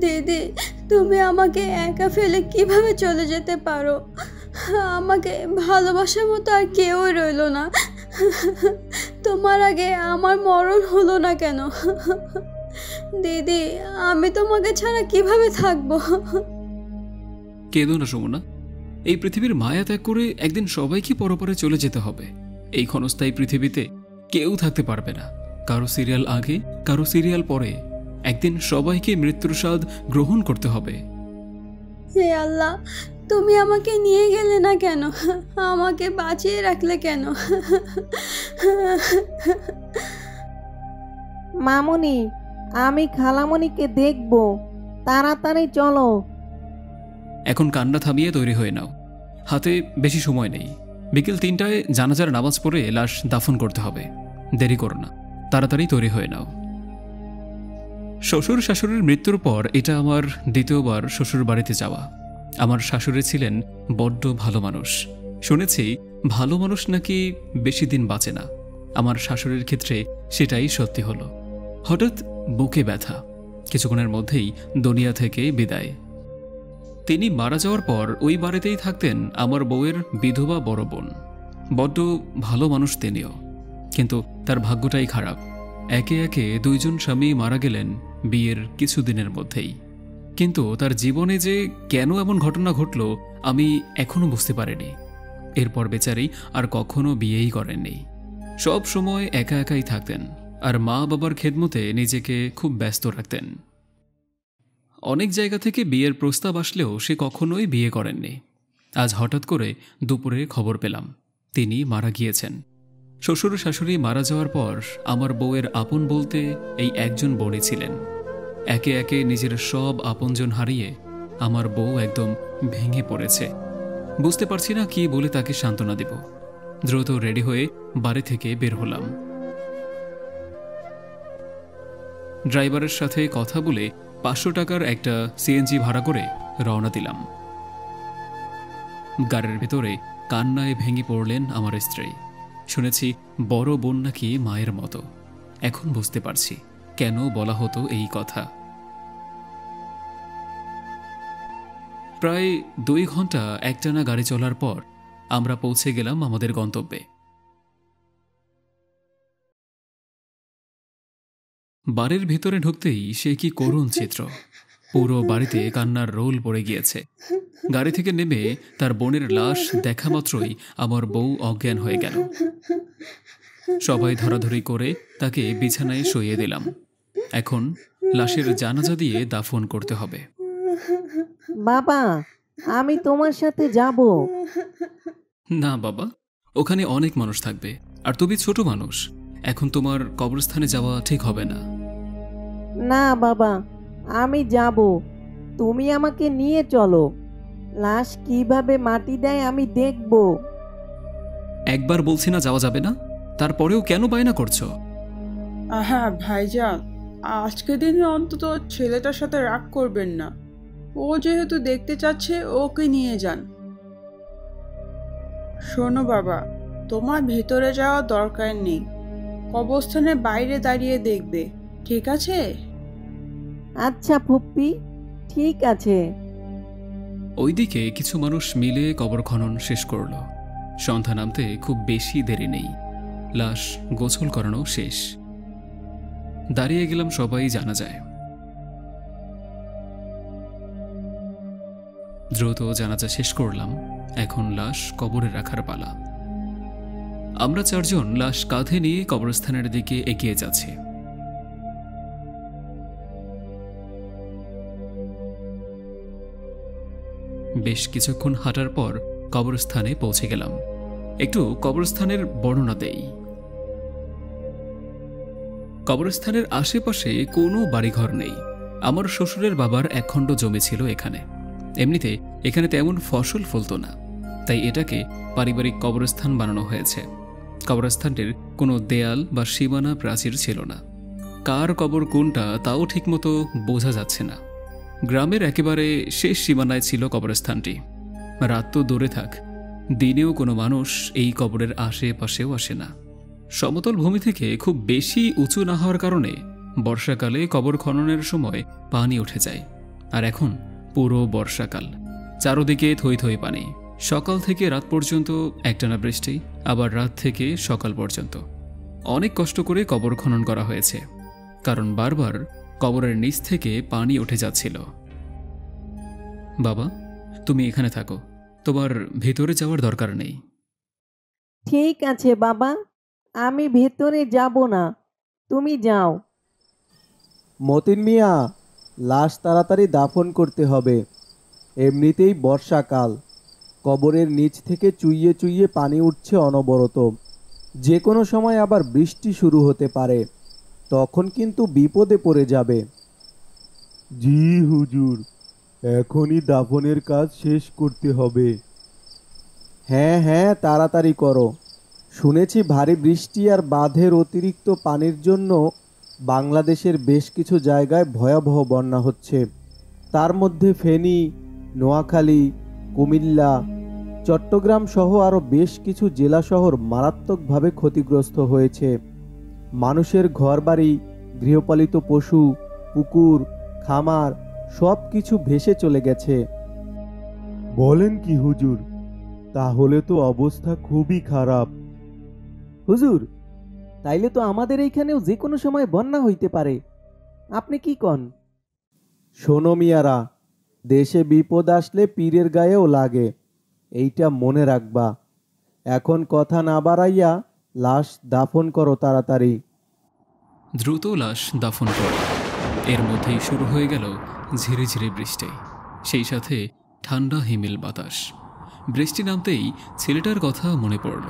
দিদি, তুমি আমাকে একা ফেলে কিভাবে চলে যেতে পারো? আমাকে ভালোবাসার মতো আর কেউ রইল না। তোমার আগে আমার মরণ হলো না কেন? দিদি, আমি তোমাকে ছাড়া কিভাবে থাকবো? কেঁদো না সুমনা, এই পৃথিবীর মায়া ত্যাগ করে একদিন সবাইকে পরপরে চলে যেতে হবে। এই ক্ষণস্থায়ী পৃথিবীতে কেউ থাকতে পারবে না। কারো সিরিয়াল আগে, কারো সিরিয়াল পরে। একদিন সবাইকে মৃত্যুর স্বাদ গ্রহণ করতে হবে। হে আল্লাহ, তুমি আমাকে নিয়ে গেলে না কেন? আমাকে বাঁচিয়ে রাখলে কেন? মামুনি, আমি খালামণিকে দেখব, তাড়াতাড়ি চলো। এখন কান্না থামিয়ে তৈরি হয়ে নাও, হাতে বেশি সময় নেই। বিকেল 3টায় জানাজার নামাজ পড়ে লাশ দাফন করতে হবে। দেরি করো না, তাড়াতাড়ি তৈরি হয়ে নাও। শ্বশুর শাশুড়ির মৃত্যুর পর এটা আমার দ্বিতীয়বার শ্বশুর বাড়িতে যাওয়া। আমার শাশুড়ি ছিলেন বড্ড ভালো মানুষ। শুনেছি ভালো মানুষ নাকি বেশি দিন বাঁচে না। আমার শাশুড়ির ক্ষেত্রে সেটাই সত্যি হলো। হঠাৎ বুকে ব্যথা, কিছুক্ষণের মধ্যেই দুনিয়া থেকে বিদায়। তিনি মারা যাওয়ার পর ওই বাড়িতেই থাকতেন আমার বউয়ের বিধবা বড় বোন। বড্ড ভালো মানুষ তিনিও, কিন্তু তার ভাগ্যটাই খারাপ। একে একে 2 জন স্বামী মারা গেলেন বিয়ের কিছুদিনের মধ্যেই। কিন্তু তার জীবনে যে কেন এমন ঘটনা ঘটল আমি এখনো বুঝতে পারিনি। এরপর বেচারি আর কখনো বিয়েই করেননি। সব সময় একা একাই থাকতেন আর মা বাবার খেদমতে নিজেকে খুব ব্যস্ত রাখতেন। অনেক জায়গা থেকে বিয়ের প্রস্তাব আসলেও সে কখনোই বিয়ে করেননি। আজ হঠাৎ করে দুপুরে খবর পেলাম তিনি মারা গিয়েছেন। শ্বশুর শাশুড়ি মারা যাওয়ার পর আমার বউয়ের আপন বলতে এই একজন বোনই ছিলেন। একে একে নিজের সব আপনজন হারিয়ে আমার বউ একদম ভেঙে পড়েছে। বুঝতে পারছি না কি বলে তাকে সান্ত্বনা দেব। দ্রুত রেডি হয়ে বাড়ি থেকে বের হলাম। ড্রাইভারের সাথে কথা বলে 500 টাকার একটা সিএনজি ভাড়া করে রওনা দিলাম। গাড়ির ভেতরে কান্নায় ভেঙে পড়লেন আমার স্ত্রী। শুনেছি বড় বোন নাকি মায়ের মতো। এখন বুঝতে পারছি কেন বলা হতো এই কথা। প্রায় 2 ঘন্টা একটানা গাড়ি চলার পর আমরা পৌঁছে গেলাম আমাদের গন্তব্যে। বাড়ির ভেতরে ঢুকতেই সে কি করুণ চিত্র। পুরো বাড়িতে কান্নার রোল পড়ে গিয়েছে। গাড়ি থেকে নেমে তার বোনের লাশ দেখা মাত্রই আমার বউ অজ্ঞান হয়ে গেল। সবাই ধরাধরি করে তাকে বিছানায় শুইয়ে দিলাম। এখন লাশের জানাজা দিয়ে দাফন করতে হবে। বাবা, আমি তোমার সাথে যাব। না বাবা, ওখানে অনেক মানুষ থাকবে আর তুমি ছোট মানুষ। এখন তোমার কবরস্থানে যাওয়া ঠিক হবে না। না বাবা, আমি যাব। তুমি আমাকে নিয়ে চলো। লাশ কিভাবে মাটি দেয় আমি দেখব। একবার বলছি না যাওয়া যাবে না, তারপরেও কেন বায়না করছো? হ্যাঁ ভাইজান, আজকে দিনে অন্তত ছেলেটার সাথে রাগ করবেন না। ও যেহেতু দেখতে চাচ্ছে, ওকে নিয়ে যান। শোনো বাবা, তোমার ভেতরে যাওয়া দরকার নেই। কবরস্থানের বাইরে দাঁড়িয়ে দেখবে, ঠিক আছে? আচ্ছা ফুপ্পি, ঠিক আছে। ওইদিকে কিছু মানুষ মিলে কবর খনন শেষ করল। সন্ধ্যা নামতে খুব বেশি দেরি নেই। লাশ গোসল করানো শেষ। দাঁড়িয়ে গেলাম সবাই জানাজায়। দ্রুত জানাজা শেষ করলাম। এখন লাশ কবরে রাখার পালা। আমরা 4 জন লাশ কাঁধে নিয়ে কবরস্থানের দিকে এগিয়ে যাচ্ছি। বেশ কিছুক্ষণ হাঁটার পর কবরস্থানে পৌঁছে গেলাম। একটু কবরস্থানের বর্ণনা দেই। কবরস্থানের আশেপাশে কোনো বাড়িঘর নেই। আমার শ্বশুরের বাবার 1 খণ্ড জমি ছিল এখানে। এমনিতে এখানে তেমন ফসল ফলতো না, তাই এটাকে পারিবারিক কবরস্থান বানানো হয়েছে। কবরস্থানটির কোনো দেয়াল বা সীমানা প্রাচীর ছিল না। কার কবর কোনটা তাও ঠিকমতো বোঝা যাচ্ছে না। গ্রামের একেবারে শেষ সীমানায় ছিল কবরস্থানটি। রাত তো দূরে থাক, দিনেও কোনো মানুষ এই কবরের আশেপাশেও আসে না। সমতল ভূমি থেকে খুব বেশি উঁচু না হওয়ার কারণে বর্ষাকালে কবর খননের সময় পানি উঠে যায়। আর এখন পুরো বর্ষাকাল, চারদিকে থই থই পানি। সকাল থেকে রাত পর্যন্ত একটানা বৃষ্টি, আবার রাত থেকে সকাল পর্যন্ত। অনেক কষ্ট করে কবর খনন করা হয়েছে, কারণ বারবার কবরের নিচ থেকে পানি উঠে যাচ্ছিল। বাবা, তুমি এখানে থাকো, তোমার ভেতরে যাওয়ার দরকার নেই। ঠিক আছে বাবা, আমি ভেতরে যাব না, তুমি যাও। মতিন মিয়া, লাশ তাড়াতাড়ি দাফন করতে হবে। এমনিতেই বর্ষাকাল, কবরের নিচ থেকে চুইয়ে চুইয়ে পানি উঠছে অনবরত। যে কোনো সময় আবার বৃষ্টি শুরু হতে পারে, তখন কিন্তু বিপদে পড়ে যাবে। জি হুজুর, এখনই দাফনের কাজ শেষ করতে হবে। হ্যাঁ হ্যাঁ, তাড়াতাড়ি করো। শুনেছি ভারী বৃষ্টি আর বাঁধের অতিরিক্ত পানির জন্য বাংলাদেশের বেশ কিছু জায়গায় ভয়াবহ বন্যা হচ্ছে। তার মধ্যে ফেনী, নোয়াখালী, কুমিল্লা, চট্টগ্রাম সহ আরও বেশ কিছু জেলা শহর মারাত্মকভাবে ক্ষতিগ্রস্ত হয়েছে। মানুষের ঘরবাড়ি, গৃহপালিত পশু, পুকুর, খামার সব কিছু ভেসে চলে গেছে। বলেন কি হুজুর, তাহলে তো অবস্থা খুবই খারাপ। হুজুর, তাইলে তো আমাদের এইখানেও যে কোনো সময় বন্যা হইতে পারে, আপনি কি কন? শোনো মিয়ারা, দেশে বিপদ আসলে পীরের গায়েও লাগে, এইটা মনে রাখবা। এখন কথা না বাড়াইয়া লাশ দাফন করো তাড়াতাড়ি। দ্রুত লাশ দাফন করে এর মধ্যেই শুরু হয়ে গেল ঝিরিঝিরি বৃষ্টি, সেই সাথে ঠান্ডা হিমেল বাতাস। বৃষ্টি নামতেই ছেলেটার কথা মনে পড়ল,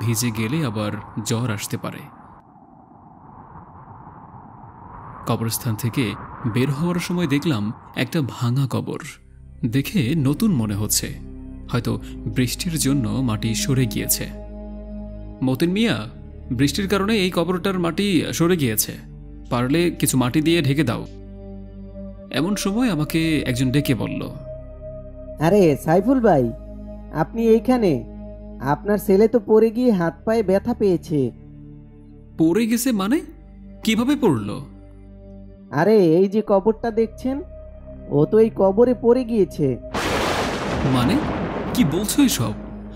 ভিজে গেলে আবার জ্বর আসতে পারে। কবরস্থান থেকে বের হওয়ার সময় দেখলাম একটা ভাঙা কবর। দেখে নতুন মনে হচ্ছে, হয়তো বৃষ্টির জন্য মাটি সরে গিয়েছে। মতিন মিয়া, বৃষ্টির কারণে এই কবরটার মাটি সরে গিয়েছে, পারলে কিছু মাটি দিয়ে ঢেকে দাও। এমন সময় আমাকে একজন ডেকে বলল, আরে সাইফুল ভাই, আপনি এইখানে? আপনার ছেলে তো পড়ে গিয়ে হাত পায়ে ব্যথা পেয়েছে। পড়ে গেছে মানে? কিভাবে পড়লো? আরে এই যে কবরটা দেখছেন, ও তো এই কবরে পড়ে গিয়েছে। মানে কি বলছো এসব?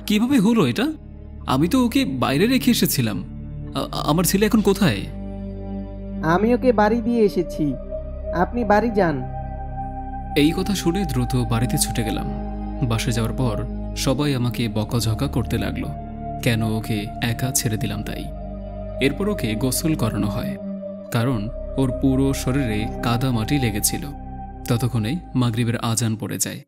কিভাবে হলো এটা? আমি তো ওকে বাইরে রেখে এসেছিলাম। আমার ছেলে এখন কোথায়? আমি ওকে বাড়ি দিয়ে এসেছি, আপনি বাড়ি যান। এই কথা শুনে দ্রুত বাড়িতে ছুটে গেলাম। বাসে যাওয়ার পর সবাই আমাকে বকাঝকা করতে লাগলো, কেন ওকে একা ছেড়ে দিলাম তাই। এরপর ওকে গোসল করানো হয়, কারণ ওর পুরো শরীরে কাদা মাটি লেগেছিল। ততক্ষণেই মাগরিবের আজান পড়ে যায়।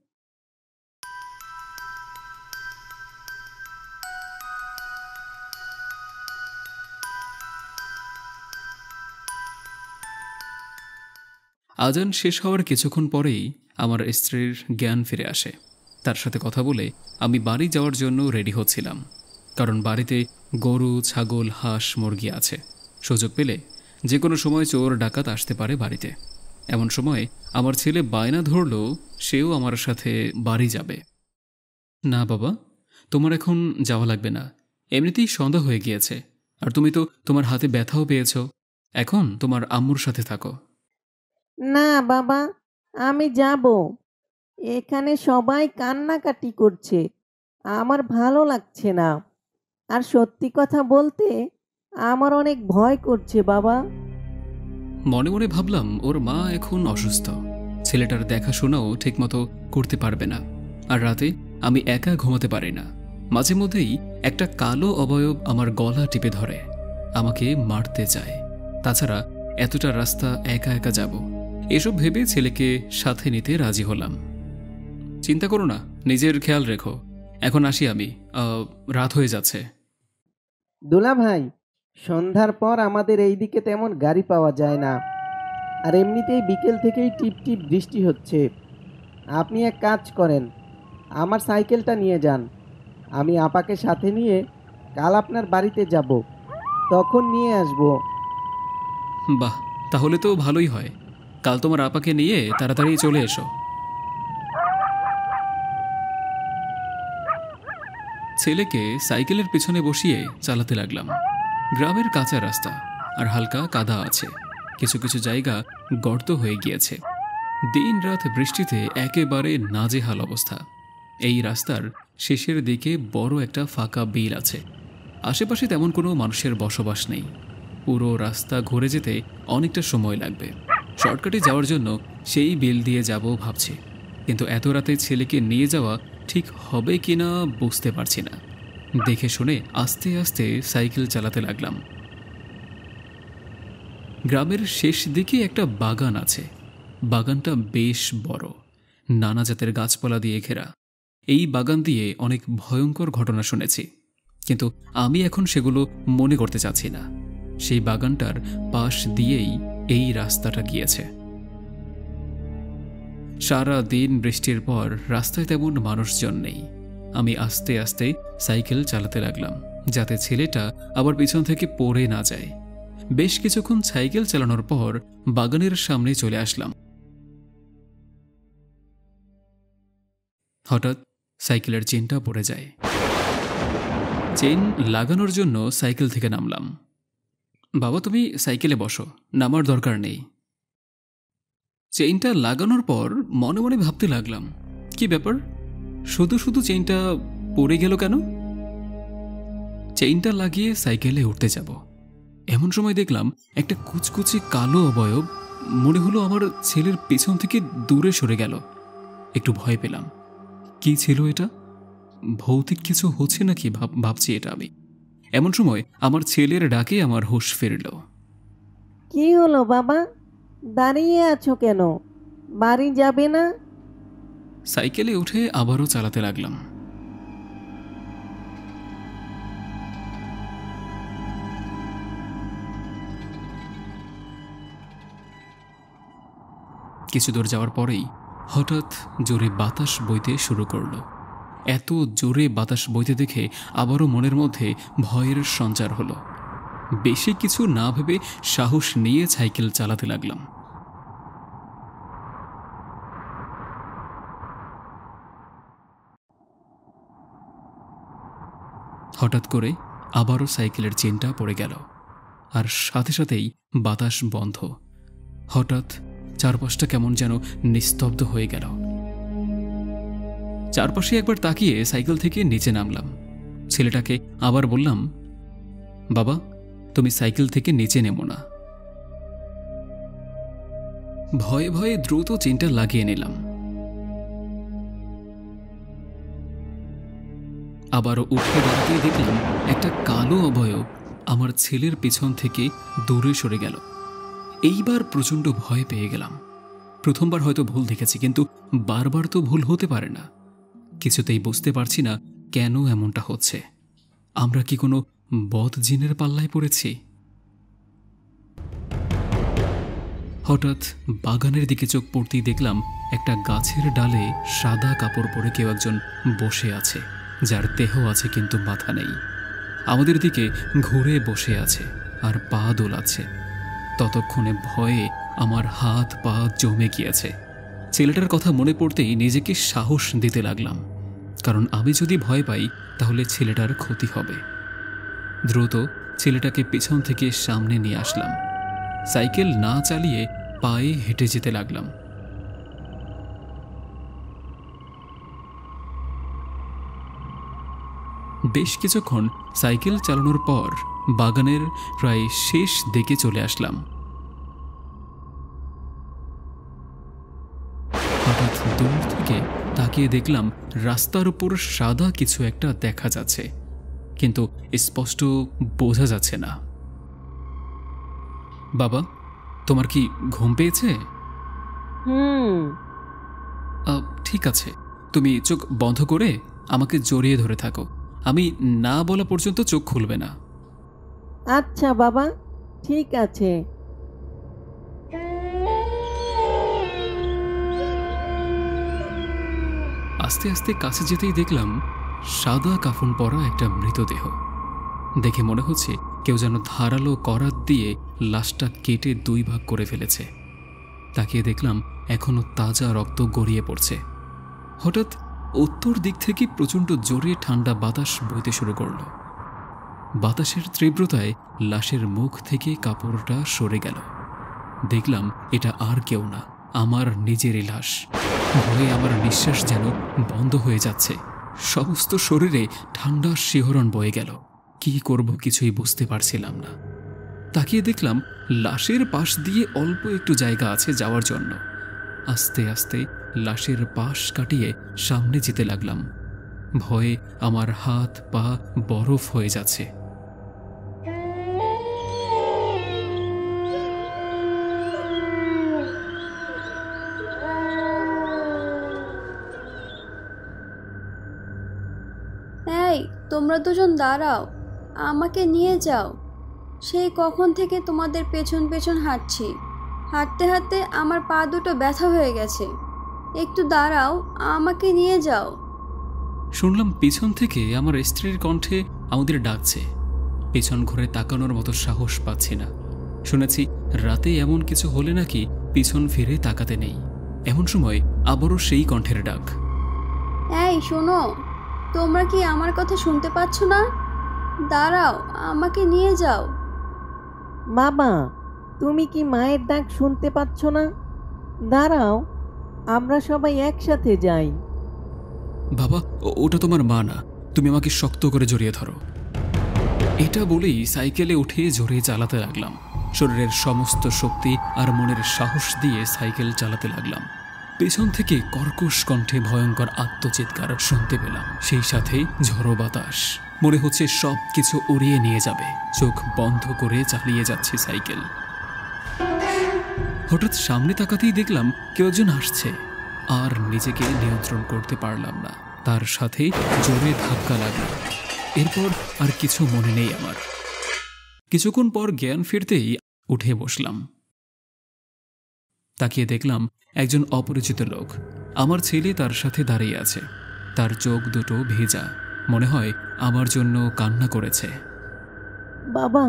আজান শেষ হওয়ার কিছুক্ষণ পরেই আমার স্ত্রীর জ্ঞান ফিরে আসে। তার সাথে কথা বলে আমি বাড়ি যাওয়ার জন্য রেডি হচ্ছিলাম, কারণ বাড়িতে গরু, ছাগল, হাঁস, মুরগি আছে। সুযোগ পেলে যে কোনো সময় চোর ডাকাত আসতে পারে বাড়িতে। এমন সময় আমার ছেলে বায়না ধরল সেও আমার সাথে বাড়ি যাবে। না বাবা, তোমার এখন যাওয়া লাগবে না, এমনিতেই সন্ধ্যা হয়ে গিয়েছে, আর তুমি তো তোমার হাতে ব্যথাও পেয়েছ। এখন তোমার আম্মুর সাথে থাকো। না বাবা, আমি যাব। এখানে সবাই কান্নাকাটি করছে, আমার ভালো লাগছে না। আর সত্যি কথা বলতে আমার অনেক ভয় করছে বাবা। মনে মনে ভাবলাম ওর মা এখন অসুস্থ, ছেলেটার দেখাশোনাও ঠিকমতো করতে পারবে না। আর রাতে আমি একা ঘুমাতে পারি না, মাঝে মধ্যেই একটা কালো অবয়ব আমার গলা টিপে ধরে, আমাকে মারতে চায়। তাছাড়া এতটা রাস্তা একা একা যাব, এসব ভেবে ছেলেকে সাথে নিতে রাজি হলাম। চিন্তা করো না, নিজের খেয়াল রেখো। এখন আসি আমি, রাত হয়ে যাচ্ছে। দুলা ভাই, সন্ধ্যার পর আমাদের এইদিকে তেমন গাড়ি পাওয়া যায় না, আর এমনিতেই বিকেল থেকেই টিপ টিপ বৃষ্টি হচ্ছে। আপনি এক কাজ করেন, আমার সাইকেলটা নিয়ে যান, আমি আপাকে সাথে নিয়ে কাল আপনার বাড়িতে যাব, তখন নিয়ে আসব। বাহ, তাহলে তো ভালোই হয়। কাল তোমার আপাকে নিয়ে তাড়াতাড়ি চলে এসো। ছেলেকে সাইকেলের পিছনে বসিয়ে চালাতে লাগলাম। গ্রামের কাঁচা রাস্তা আর হালকা কাদা আছে, কিছু কিছু জায়গা গর্ত হয়ে গিয়েছে। দিন রাত বৃষ্টিতে একেবারে নাজেহাল অবস্থা। এই রাস্তার শেষের দিকে বড় একটা ফাঁকা বিল আছে। আশেপাশে তেমন কোনো মানুষের বসবাস নেই। পুরো রাস্তা ঘুরে যেতে অনেকটা সময় লাগবে। শর্টকাটে যাওয়ার জন্য সেই বিল দিয়ে যাব ভাবছি, কিন্তু এত রাতে ছেলেকে নিয়ে যাওয়া ঠিক হবে কিনা বুঝতে পারছি না। দেখে শুনে আস্তে আস্তে সাইকেল চালাতে লাগলাম। গ্রামের শেষ দিকে একটা বাগান আছে। বাগানটা বেশ বড়, নানা জাতের গাছপালা দিয়ে ঘেরা। এই বাগান দিয়ে অনেক ভয়ঙ্কর ঘটনা শুনেছি, কিন্তু আমি এখন সেগুলো মনে করতে চাচ্ছি না। সেই বাগানটার পাশ দিয়েই এই রাস্তাটা গিয়েছে। সারা দিন বৃষ্টির পর রাস্তায় তেমন মানুষজন নেই। আমি আস্তে আস্তে সাইকেল চালাতে লাগলাম, যাতে ছেলেটা আবার পিছন থেকে পড়ে না যায়। বেশ কিছুক্ষণ সাইকেল চালানোর পর বাগানের সামনে চলে আসলাম। হঠাৎ সাইকেলের চেনটা পড়ে যায়। চেন লাগানোর জন্য সাইকেল থেকে নামলাম। বাবা, তুমি সাইকেলে বসো, নামার দরকার নেই। চেইনটা লাগানোর পর মনে মনে ভাবতে লাগলাম, কি ব্যাপার, শুধু শুধু চেইনটা পড়ে গেল কেন? চেইনটা লাগিয়ে সাইকেলে উঠতে যাব, এমন সময় দেখলাম একটা কুচকুচে কালো অবয়ব মনে হলো আমার ছেলের পেছন থেকে দূরে সরে গেল। একটু ভয় পেলাম। কি ছিল এটা? ভৌতিক কিছু হচ্ছে নাকি ভাবছি এটা আমি। এমন সময় আমার ছেলের ডাকে আমার হুঁশ ফিরল। কি হলো বাবা, দাঁড়িয়ে আছো কেন? বাড়ি যাবে না? সাইকেলে উঠে আবারও চালাতে লাগলাম। কিছু দূর যাওয়ার পরেই হঠাৎ জোরে বাতাস বইতে শুরু করলো। এত জোরে বাতাস বইতে দেখে আবারও মনের মধ্যে ভয়ের সঞ্চার হলো। বেশি কিছু না ভেবে সাহস নিয়ে সাইকেল চালাতে লাগলাম। হঠাৎ করে আবারও সাইকেলের চেনটা পড়ে গেল, আর সাথে সাথেই বাতাস বন্ধ। হঠাৎ চারপাশটা কেমন যেন নিস্তব্ধ হয়ে গেল। চারপাশে একবার তাকিয়ে সাইকেল থেকে নিচে নামলাম। ছেলেটাকে আবার বললাম, বাবা, তুমি সাইকেল থেকে নিচে নেমো না। ভয়ে ভয়ে দ্রুত চেনটা লাগিয়ে নিলাম। আবারও উঠে দাঁড়াতে দেখলাম একটা কালো অবয়ব আমার ছেলের পিছন থেকে দূরে সরে গেল। এইবার প্রচণ্ড ভয় পেয়ে গেলাম। প্রথমবার হয়তো ভুল দেখেছি, কিন্তু বারবার তো ভুল হতে পারে না। কিছুতেই বুঝতে পারছি না কেন এমনটা হচ্ছে। আমরা কি কোনো বদ জিনের পাল্লায় পড়েছি? হঠাৎ বাগানের দিকে চোখ পড়তেই দেখলাম একটা গাছের ডালে সাদা কাপড় পরে কেউ একজন বসে আছে, যার দেহ আছে কিন্তু মাথা নেই। আমাদের দিকে ঘুরে বসে আছে আর পা দোলাচ্ছে। ততক্ষণে ভয়ে আমার হাত পা জমে গিয়েছে। ছেলেটার কথা মনে পড়তেই নিজেকে সাহস দিতে লাগলাম, কারণ আমি যদি ভয় পাই তাহলে ছেলেটার ক্ষতি হবে। দ্রুত ছেলেটাকে পিছন থেকে সামনে নিয়ে আসলাম। সাইকেল না চালিয়ে পায়ে হেঁটে যেতে লাগলাম। বেশ কিছুক্ষণ সাইকেল চালানোর পর বাগানের প্রায় শেষ দিকে চলে আসলাম। হঠাৎ দূর থেকে তাকিয়ে দেখলাম রাস্তার উপর সাদা কিছু একটা দেখা যাচ্ছে, কিন্তু স্পষ্ট বোঝা যাচ্ছে না। বাবা, তোমার কি ঘুম পেয়েছে? ঠিক আছে, তুমি চোখ বন্ধ করে আমাকে জড়িয়ে ধরে থাকো। আমি না বলা পর্যন্ত চোখ খুলবে না। আচ্ছা বাবা, ঠিক আছে। আস্তে আস্তে কাছে যেতেই দেখলাম সাদা কাফন পরা একটা মৃতদেহ। দেখে মনে হচ্ছে কেউ যেন ধারালো করাত দিয়ে লাশটা কেটে 2 ভাগ করে ফেলেছে। তাকিয়ে দেখলাম এখনো তাজা রক্ত গড়িয়ে পড়ছে। হঠাৎ উত্তর দিক থেকে প্রচণ্ড জোরে ঠান্ডা বাতাস বইতে শুরু করলো। বাতাসের তীব্রতায় লাশের মুখ থেকে কাপড়টা সরে গেল। দেখলাম এটা আর কেউ না, আমার নিজেরই লাশ। ভয়ে আমার নিঃশ্বাস যেন বন্ধ হয়ে যাচ্ছে, সমস্ত শরীরে ঠান্ডা শিহরণ বয়ে গেল। কি করব কিছুই বুঝতে পারছিলাম না। তাকিয়ে দেখলাম লাশের পাশ দিয়ে অল্প একটু জায়গা আছে যাওয়ার জন্য। আস্তে আস্তে লাশের পাশ কাটিয়ে সামনে যেতে লাগলাম। ভয়ে আমার হাত পা বরফ হয়ে যাচ্ছে। এই, তোমরা দুজন দাঁড়াও, আমাকে নিয়ে যাও। সেই কখন থেকে তোমাদের পেছন পেছন হাঁটছি, হাঁটতে হাঁটতে আমার পা দুটো ব্যথা হয়ে গেছে। একটু দাঁড়াও, আমাকে নিয়ে যাও। শুনলাম পিছন থেকে আমার স্ত্রীর কণ্ঠে আমাদের ডাকছে। পেছন ঘুরে তাকানোর মতো সাহস পাচ্ছি না। শুনেছি রাতে এমন কিছু হলে নাকি পিছন ফিরে তাকাতে নেই। এমন সময় আবারও সেই কণ্ঠের ডাক। এই শোনো, তোমরা কি আমার কথা শুনতে পাচ্ছ না? দাঁড়াও, আমাকে নিয়ে যাও। বাবা, তুমি কি মায়ের ডাক শুনতে পাচ্ছ না? দাঁড়াও, আমরা সবাই একসাথে যাই। বাবা, ওটা তোমার মা না, তুমি আমাকে শক্ত করে জড়িয়ে ধরো। এটা বলেই সাইকেলে উঠে জোরে চালাতে লাগলাম। শরীরের সমস্ত শক্তি আর মনের সাহস দিয়ে সাইকেল চালাতে লাগলাম। পেছন থেকে কর্কশ কণ্ঠে ভয়ঙ্কর আত্মচিৎকার শুনতে পেলাম, সেই সাথে ঝড়ো বাতাস। মনে হচ্ছে সব কিছু উড়িয়ে নিয়ে যাবে। চোখ বন্ধ করে চালিয়ে যাচ্ছে সাইকেল। হঠাৎ সামনে তাকাতেই দেখলাম কেউ একজন আসছে, আর নিজেকে নিয়ন্ত্রণ করতে পারলাম না। তার সাথে জোরে ধাক্কা লাগলো। এরপর আর কিছু মনে নেই আমার। কিছুক্ষণ পর জ্ঞান ফিরতেই উঠে বসলাম। তাকিয়ে দেখলাম একজন অপরিচিত লোক। আমার ছেলে তার সাথে দাঁড়িয়ে আছে। তার চোখ দুটো ভেজা, মনে হয় আমার জন্য কান্না করেছে। বাবা,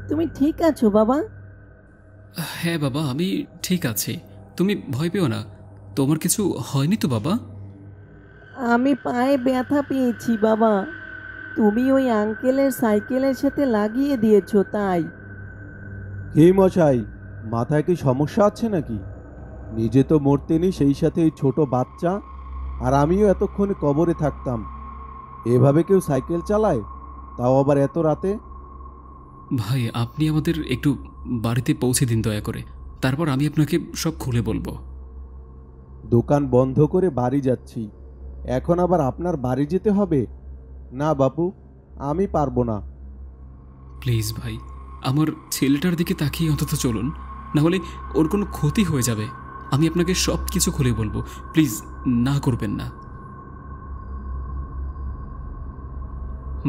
তুমি ঠিক আছো বাবা? হ্যাঁ বাবা, আমি ঠিক আছি। তুমি ভয় পেও না, তোমার কিছু হয়নি তো বাবা? আমি পায়ে ব্যথা পেয়েছি বাবা। তুমি ওই আঙ্কেলের সাইকেলের সাথে লাগিয়ে দিয়েছো তাই। হে মশাই, মাথায় কি সমস্যা আছে নাকি? নিজে তো মরতেনি, সেই সাথে এই ছোট বাচ্চা। আর আমিও এতক্ষণে কবরে থাকতাম। এভাবে কেউ সাইকেল চালায়, তাও আবার এত রাতে? ভাই, আপনি আমাদের একটু বাড়িতে পৌঁছে দিন দয়া করে, তারপর আমি আপনাকে সব খুলে বলবো। দোকান বন্ধ করে বাড়ি যাচ্ছি, এখন আবার আপনার বাড়ি যেতে হবে? না বাপু, আমি পারবো না। প্লিজ ভাই, আমার ছেলেটার দিকে তাকিয়ে অন্তত চলুন, না হলে ওর কোনো ক্ষতি হয়ে যাবে। আমি আপনাকে সব কিছু খুলে বলবো, প্লিজ না করবেন না।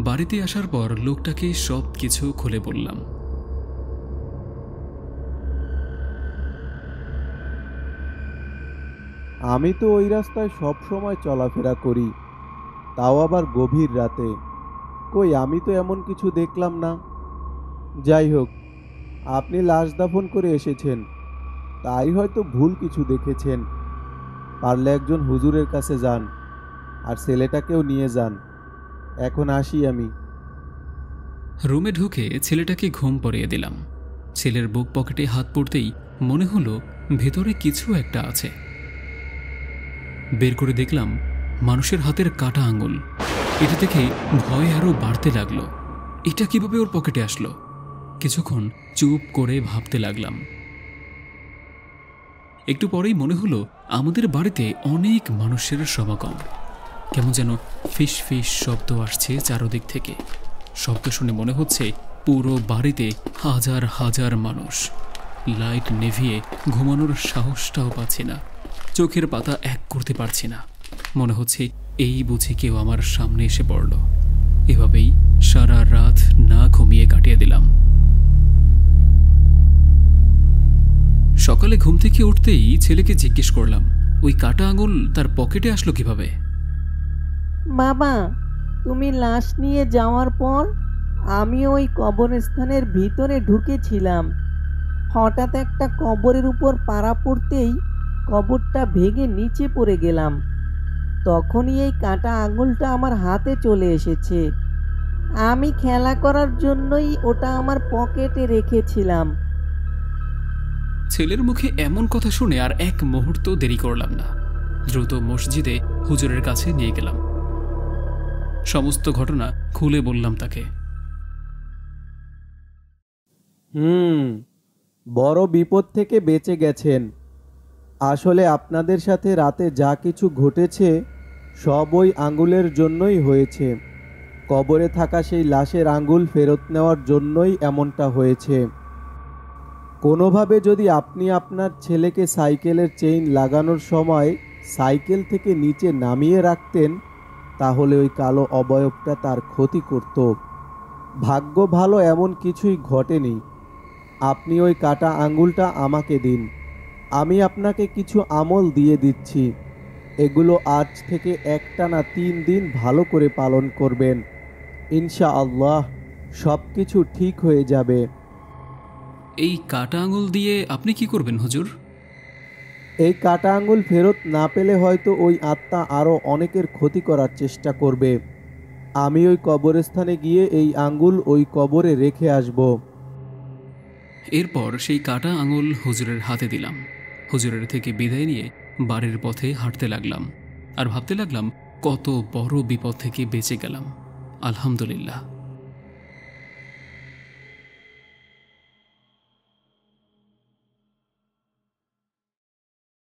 বাড়িতে আসার পর লোকটাকে সব কিছু খুলে বললাম। আমি তো ওই রাস্তায় সব সময় চলাফেরা করি, তাও আবার গভীর রাতে। কই, আমি তো এমন কিছু দেখলাম না। যাই হোক, আপনি লাশ দাফন করে এসেছেন, তাই হয়তো ভুল কিছু দেখেছেন। পারলে একজন হুজুরের কাছে যান, আর ছেলেটাকেও নিয়ে যান। এখন আসি আমি। রুমে ঢুকে ছেলেটাকে ঘুম পড়িয়ে দিলাম। ছেলের বুক পকেটে হাত পড়তেই মনে হলো ভেতরে কিছু একটা আছে। বের করে দেখলাম মানুষের হাতের কাটা আঙুল। এটা থেকে ভয় আরো বাড়তে লাগলো। এটা কিভাবে ওর পকেটে আসলো? কিছুক্ষণ চুপ করে ভাবতে লাগলাম। একটু পরেই মনে হলো আমাদের বাড়িতে অনেক মানুষের সমাগম। কেমন যেন ফিস ফিস শব্দ আসছে চারদিক থেকে। শব্দ শুনে মনে হচ্ছে পুরো বাড়িতে হাজার হাজার মানুষ। লাইট নেভিয়ে ঘুমানোর সাহসটাও পাচ্ছি না, চোখের পাতা এক করতে পারছি না। মনে হচ্ছে এই বুঝি কেউ আমার সামনে এসে পড়ল। এভাবেই সারা রাত না ঘুমিয়ে কাটিয়ে দিলাম। সকালে ঘুম থেকে উঠতেই ছেলেকে জিজ্ঞেস করলাম, ওই কাটা আঙুল তার পকেটে আসলো কিভাবে? বাবা, তুমি লাশ নিয়ে যাওয়ার পর আমি ওই কবরস্থানের ভিতরে ঢুকেছিলাম। হঠাৎ একটা কবরের উপর পাড়া পড়তেই কবরটা ভেঙে নিচে পড়ে গেলাম। তখনই এই কাটা আঙুলটা আমার হাতে চলে এসেছে। আমি খেলা করার জন্যই ওটা আমার পকেটে রেখেছিলাম। ছেলের মুখে এমন কথা শুনে আর এক মুহূর্ত দেরি করলাম না, দ্রুত মসজিদে হুজুরের কাছে নিয়ে গেলাম। সমস্ত ঘটনা খুলে বললাম তাকে। বড় বিপদ থেকে বেঁচে গেছেন। আসলে আপনাদের সাথে রাতে যা কিছু ঘটেছে সব ওই আঙ্গুলের জন্যই হয়েছে। কবরে থাকা সেই লাশের আঙ্গুল ফেরত নেওয়ার জন্যই এমনটা হয়েছে। কোনোভাবে যদি আপনি আপনার ছেলেকে সাইকেলের চেইন লাগানোর সময় সাইকেল থেকে নিচে নামিয়ে রাখতেন, তাহলে ওই কালো অবয়বটা তার ক্ষতি করত। ভাগ্য ভালো এমন কিছুই ঘটেনি। আপনি ওই কাটা আঙ্গুলটা আমাকে দিন, আমি আপনাকে কিছু আমল দিয়ে দিচ্ছি। এগুলো আজ থেকে একটানা 3 দিন ভালো করে পালন করবেন। ইনশাআল্লাহ সব কিছু ঠিক হয়ে যাবে। এই কাটা আঙুল দিয়ে আপনি কি করবেন হুজুর? এই কাটা আঙ্গুল ফেরত না পেলে হয়তো ওই আত্মা আরও অনেকের ক্ষতি করার চেষ্টা করবে। আমি ওই কবরস্থানে গিয়ে এই আঙ্গুল ওই কবরে রেখে আসব। এরপর সেই কাটা আঙুল হুজুরের হাতে দিলাম। হুজুরের থেকে বিদায় নিয়ে বাড়ির পথে হাঁটতে লাগলাম আর ভাবতে লাগলাম কত বড় বিপদ থেকে বেঁচে গেলাম। আলহামদুলিল্লাহ।